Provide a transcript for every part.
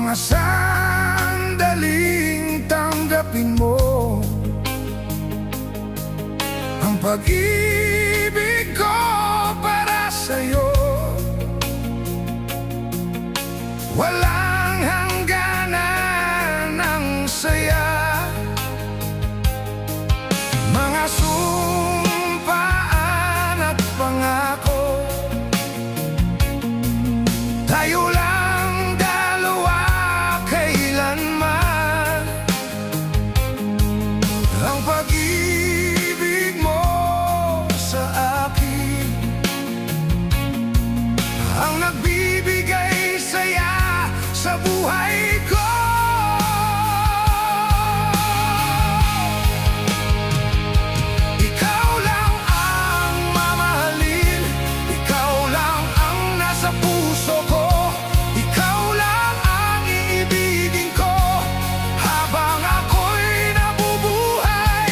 Mga sandaling tanggapin mo ang pag-ibig ko para sa'yo. Walang hangganan ang saya, mga sumpaan at pangako. Tayo lang dalawa kailanman. Ang pag-ibig mo sa akin ang nagbibigay saya sa buhay ko. Ikaw lang ang mamahalin, ikaw lang ang nasa puso ko, ikaw lang ang iibigin ko habang ako'y nabubuhay.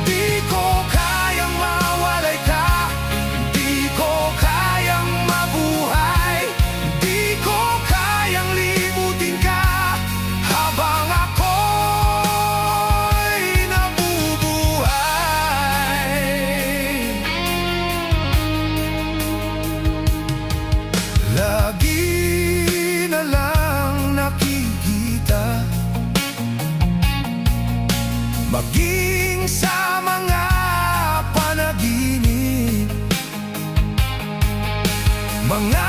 Di ko kayang mawalay ka, di ko kayang mabuhay, di ko kayang limutin ka habang ako'y nabubuhay. Lagi na lang nakikita, maging sa mga panaginip, mga